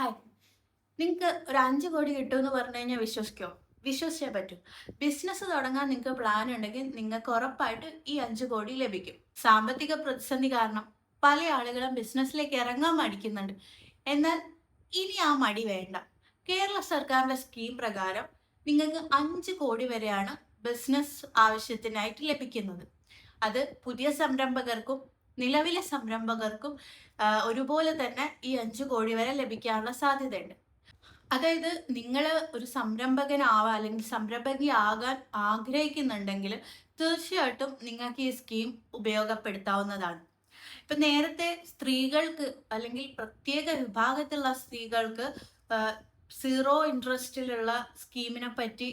Hi. നിങ്ങൾക്ക് ഒരു 5 കോടി കിട്ടുമെന്ന് പറഞ്ഞു കഴിഞ്ഞാൽ വിശ്വസിക്കോ? വിശ്വസിച്ചേ പറ്റൂ. ബിസിനസ് തുടങ്ങാൻ നിങ്ങൾക്ക് പ്ലാൻ ഉണ്ടെങ്കിൽ നിങ്ങൾക്ക് ഉറപ്പായിട്ട് ഈ 5 കോടി ലഭിക്കും. സാമ്പത്തിക പ്രതിസന്ധി കാരണം പല ആളുകളും ബിസിനസ്സിലേക്ക് ഇറങ്ങാൻ മടിക്കുന്നുണ്ട്. എന്നാൽ ഇനി ആ മടി വേണ്ട. കേരള സർക്കാരിന്റെ സ്കീം പ്രകാരം നിങ്ങൾക്ക് 5 കോടി വരെയാണ് ബിസിനസ് ആവശ്യത്തിനായിട്ട് ലഭിക്കുന്നത്. അത് പുതിയ സംരംഭകർക്കും നിലവിലെ സംരംഭകർക്കും ഒരുപോലെ തന്നെ ഈ 5 കോടി വരെ ലഭിക്കാനുള്ള സാധ്യതയുണ്ട്. അതായത് നിങ്ങൾ ഒരു സംരംഭകനാവാൻ അല്ലെങ്കിൽ സംരംഭകയാകാൻ ആഗ്രഹിക്കുന്നുണ്ടെങ്കിൽ തീർച്ചയായിട്ടും നിങ്ങൾക്ക് ഈ സ്കീം ഉപയോഗപ്പെടുത്താവുന്നതാണ്. ഇപ്പം നേരത്തെ സ്ത്രീകൾക്ക് അല്ലെങ്കിൽ പ്രത്യേക വിഭാഗത്തിലുള്ള സ്ത്രീകൾക്ക് സീറോ ഇൻട്രസ്റ്റിലുള്ള സ്കീമിനെ പറ്റി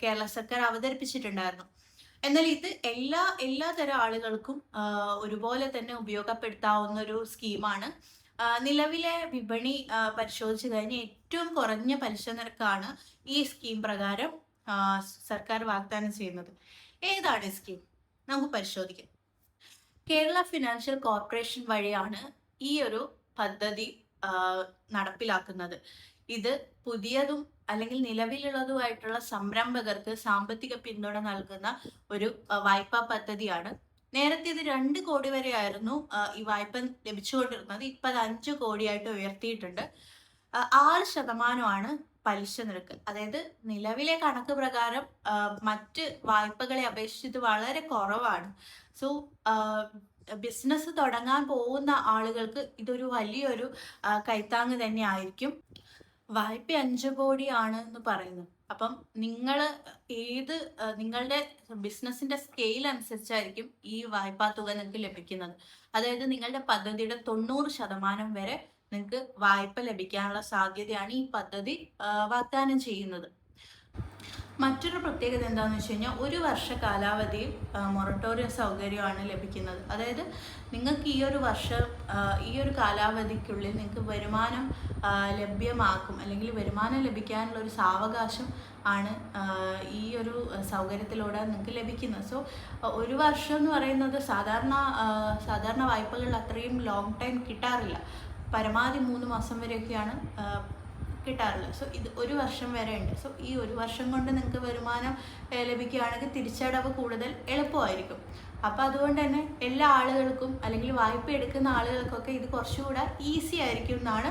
കേരള സർക്കാർ അവതരിപ്പിച്ചിട്ടുണ്ടായിരുന്നു. എന്നാൽ ഇത് എല്ലാ തരം ആളുകൾക്കും ഒരുപോലെ തന്നെ ഉപയോഗപ്പെടുത്താവുന്ന ഒരു സ്കീമാണ്. നിലവിലെ വിപണി പരിശോധിച്ച് കഴിഞ്ഞാൽ ഏറ്റവും കുറഞ്ഞ പലിശ നിരക്കാണ് ഈ സ്കീം പ്രകാരം സർക്കാർ വാഗ്ദാനം ചെയ്യുന്നത്. ഏതാണ് ഈ സ്കീം? നമുക്ക് പരിശോധിക്കാം. കേരള ഫിനാൻഷ്യൽ കോർപ്പറേഷൻ വഴിയാണ് ഈ ഒരു പദ്ധതി നടപ്പിലാക്കുന്നത്. ഇത് പുതിയതും അല്ലെങ്കിൽ നിലവിലുള്ളതുമായിട്ടുള്ള സംരംഭകർക്ക് സാമ്പത്തിക പിന്തുണ നൽകുന്ന ഒരു വായ്പാ പദ്ധതിയാണ്. നേരത്തെ ഇത് 2 കോടി വരെ ആയിരുന്നു ഈ വായ്പ ലഭിച്ചുകൊണ്ടിരുന്നത്. ഇപ്പം അത് 5 കോടിയായിട്ട് ഉയർത്തിയിട്ടുണ്ട്. 6% പലിശ നിരക്ക്. അതായത് നിലവിലെ കണക്ക് പ്രകാരം മറ്റ് വായ്പകളെ അപേക്ഷിച്ച് വളരെ കുറവാണ്. സോ ബിസിനസ് തുടങ്ങാൻ പോകുന്ന ആളുകൾക്ക് ഇതൊരു വലിയൊരു കൈത്താങ്ങ് തന്നെ ആയിരിക്കും. വായ്പ 5 കോടിയാണ് എന്ന് പറയുന്നു. അപ്പം നിങ്ങൾ നിങ്ങളുടെ ബിസിനസിന്റെ സ്കെയിൽ അനുസരിച്ചായിരിക്കും ഈ വായ്പാ തുക നിങ്ങൾക്ക് ലഭിക്കുന്നത്. അതായത് നിങ്ങളുടെ പദ്ധതിയുടെ 90% വരെ നിങ്ങൾക്ക് വായ്പ ലഭിക്കാനുള്ള സാധ്യതയാണ് ഈ പദ്ധതി വാഗ്ദാനം ചെയ്യുന്നത്. മറ്റൊരു പ്രത്യേകത എന്താണെന്ന് വെച്ച് കഴിഞ്ഞാൽ 1 വർഷ കാലാവധിയിൽ മൊറട്ടോറിയം സൗകര്യമാണ് ലഭിക്കുന്നത്. അതായത് നിങ്ങൾക്ക് ഈ ഒരു കാലാവധിക്കുള്ളിൽ നിങ്ങൾക്ക് വരുമാനം ലഭ്യമാക്കും അല്ലെങ്കിൽ വരുമാനം ലഭിക്കാനുള്ള ഒരു സാവകാശം ആണ് ഈ ഒരു സൗകര്യത്തിലൂടെ നിങ്ങൾക്ക് ലഭിക്കുന്നത്. സോ 1 വർഷം എന്ന് പറയുന്നത് സാധാരണ വായ്പകളിൽ അത്രയും ലോങ് ടൈം കിട്ടാറില്ല. പരമാവധി 3 മാസം വരെയൊക്കെയാണ് കിട്ടാറുള്ളത്. സോ ഇത് 1 വർഷം വരെ ഉണ്ട്. സോ ഈ 1 വർഷം കൊണ്ട് നിങ്ങൾക്ക് വരുമാനം ലഭിക്കുകയാണെങ്കിൽ തിരിച്ചടവ് കൂടുതൽ എളുപ്പമായിരിക്കും. അപ്പോൾ അതുകൊണ്ട് തന്നെ എല്ലാ ആളുകൾക്കും അല്ലെങ്കിൽ വായ്പ എടുക്കുന്ന ആളുകൾക്കൊക്കെ ഇത് കുറച്ചുകൂടെ ഈസി ആയിരിക്കും എന്നാണ്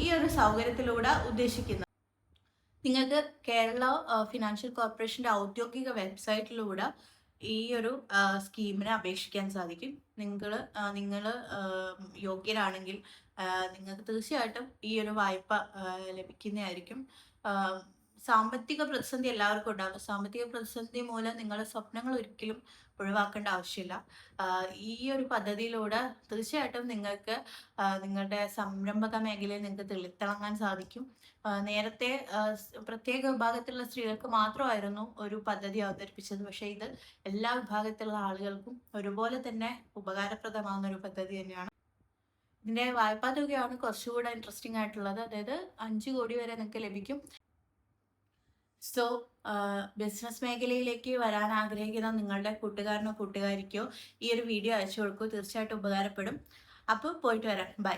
ഈ ഒരു സൗകര്യത്തിലൂടെ ഉദ്ദേശിക്കുന്നത്. നിങ്ങൾക്ക് കേരള ഫിനാൻഷ്യൽ കോർപ്പറേഷൻ്റെ ഔദ്യോഗിക വെബ്സൈറ്റിലൂടെ ഈ ഒരു സ്കീമിന് അപേക്ഷിക്കാൻ സാധിക്കും. നിങ്ങൾ യോഗ്യരാണെങ്കിൽ നിങ്ങൾക്ക് തീർച്ചയായിട്ടും ഈ ഒരു വായ്പ ലഭിക്കുന്നതായിരിക്കും. സാമ്പത്തിക പ്രതിസന്ധി എല്ലാവർക്കും ഉണ്ടാകും. സാമ്പത്തിക പ്രതിസന്ധി മൂലം നിങ്ങളുടെ സ്വപ്നങ്ങൾ ഒരിക്കലും ഒഴിവാക്കേണ്ട ആവശ്യമില്ല. ഈ ഒരു പദ്ധതിയിലൂടെ തീർച്ചയായിട്ടും നിങ്ങൾക്ക് നിങ്ങളുടെ സംരംഭക മേഖലയിൽ നിങ്ങൾക്ക് തിളങ്ങാൻ സാധിക്കും. നേരത്തെ പ്രത്യേക വിഭാഗത്തിലുള്ള സ്ത്രീകൾക്ക് മാത്രമായിരുന്നു ഒരു പദ്ധതി അവതരിപ്പിച്ചത്. പക്ഷേ ഇത് എല്ലാ വിഭാഗത്തിലുള്ള ആളുകൾക്കും ഒരുപോലെ തന്നെ ഉപകാരപ്രദമാകുന്ന ഒരു പദ്ധതി തന്നെയാണ്. ഇതിൻ്റെ വായ്പാ തുകയാണ് കുറച്ചുകൂടെ ഇൻട്രസ്റ്റിംഗ് ആയിട്ടുള്ളത്. അതായത് 5 കോടി വരെ നിങ്ങൾക്ക് ലഭിക്കും. സോ ബിസിനസ് മേഖലയിലേക്ക് വരാൻ ആഗ്രഹിക്കുന്ന നിങ്ങളുടെ കൂട്ടുകാരനോ കൂട്ടുകാരിക്കോ ഈ ഒരു വീഡിയോ അയച്ചു കൊടുക്കൂ. തീർച്ചയായിട്ടും ഉപകാരപ്പെടും. അപ്പോൾ പോയിട്ട് വരാം. ബൈ.